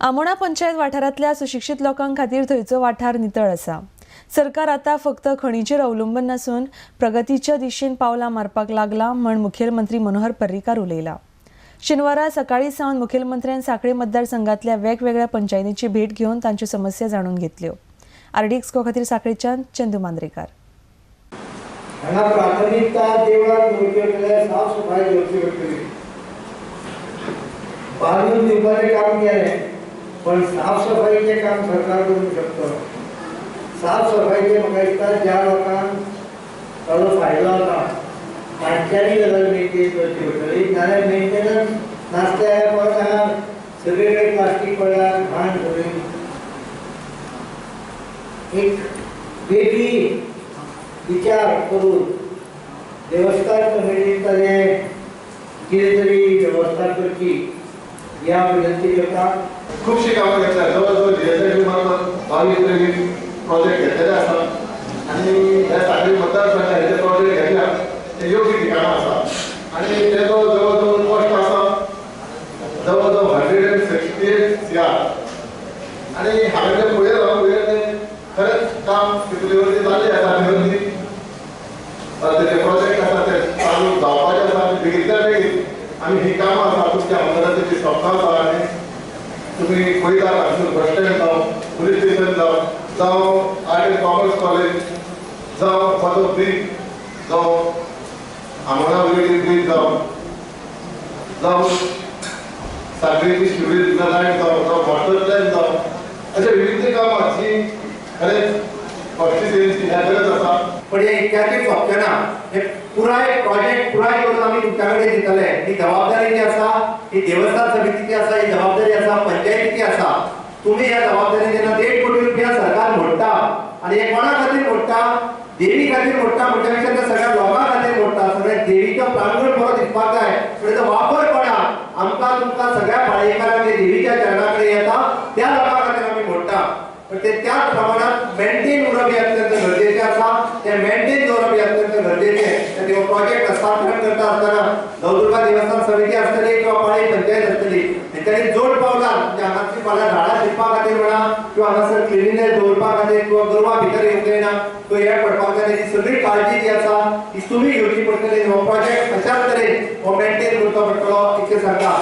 आमोणा पंचायत वाठारांतल्या सुशिक्षित लोकांक खातीर थंयचो वाठार नितळ आसा। सरकार आता फक्त खणीचेर अवलंबून नासून प्रगतीच्या दिशेन पावलां मारपाक लागला म्हण मुखेलमंत्री मनोहर पर्रीकार उलयला। शेनवारा सकाळी सावन मुखेलमंत्र्यान सांखळी मतदारसंघातल्या वेगवेगळ्या पंचायतींची भेट घेवन तांच्यो समस्या जाणून घेतल्यो। आरडी एक्सको खातीर सांखळीच्यान चंदू मांद्रेकार। हांगा प्राथमिकता देवळात लोकय साफ सफाई करची पडटली। बांदून दिवपाचें काम केलें पण साफ सफाईचें काम सरकार करूंक शकता। साफ सफाईचें म्हाका दिसता ज्या लोकांक ताचो फायदो जाता तांच्यांनी गजाल मेंटेन करची पडटली। नाजाल्यार मेंटेनन्स नासल्यार परत हांगा सगळे कडेन प्लास्टीक पडलां, घाण सगळी। एक वेगळी विचार करून देवस्थान कमिटीन ताजें कितें तरी वेवस्था करची ह्या विनंती करता। खूबशीं कामां घेतल्या, जवळ जीएसआयबी मार्फत 22-23 प्रोजेक्ट घेतलेले आसा आनी ह्या सांखळी मतदारसंघात हे प्रोजेक्ट घेतल्या ते योग्य ठिकाणां आसा आनी तेजो जवळ कॉस्ट आसा जवळ 168 CR आनी हांवें तें पळयलें खरेंच काम तितले वरती जाल्लें आसा। तेजे प्रोजेक्ट आसा ते चालू जावपाचे आसा आनी बेगितल्या बेगीन आमी ही कामां आसा तुमच्या आमदाराची स्वप्नां आसा आनी तुम्ही पळयता हांगसर बस स्टँड जावं पुलीस स्टेशन जावं आर्ट एंड कॉमर्स कॉलेज जावं फादर ब्रीज जावं आमोणा ब्रीज जावं सांखळीची शिवरीज लायन जावं वॉटर प्लॅन जावं अशें विविध कामां जी खरेंच कॉन्स्टिट्युएन्सी ह्या गरज आसा। पण हे इतक्याची सोंपचेना, हे पुराय प्रोजेक्ट पुराय करून आमी तुमच्या कडेन दितले। ही जबाबदारी जी आसा ही देवस्थान समितीची आसा, ही जबाबदारी आसा पंचायतीची आसा। तुम्ही ह्या जबाबदारी जेन्ना 1.5 कोटी रुपया सरकार मोडटा आनी हे कोणा खातीर मोडटा? देवी खातीर मोडटा, म्हणजे पेक्षा त्या सगळ्या लोकां खातीर मोडटा। सगळ्या देवीचो प्रांगण बरो दिसपाक जाय पण तेजो वापर कोणाक? आमकां तुमकां सगळ्या पाळयेकारांक देवीच्या चरणा कडेन येता त्या लोकां खातीर आमी मोडटा। पण ते त्याच प्रमाणात मेंटेन उरप हे अत्यंत गरजेचें आसा। ते मेंटेन दवरप हे अत्यंत गरजेचें। ते प्रोजेक्ट हस्तांतरण करता आसतना नवदुर्गा देवस्थान समिती आसतली किंवा पाळी पंचायत आसतली तेंच्यांनी जोड पावलां म्हणजे हांगासरलीं फाल्यां झाडां शिंपपा खातीर म्हणा किंवा हांगासर क्लिनिनेस दवरपा खातीर किंवा गोरवां भितर येवंक जायना तो हें पडपाक जाय। ही सगळी काळजी जी आसा ती तुमी घेवची पडटली। हो प्रोजेक्ट अशाच तरेन हो मेंटेन करचो पडटलो इतकें सांगता।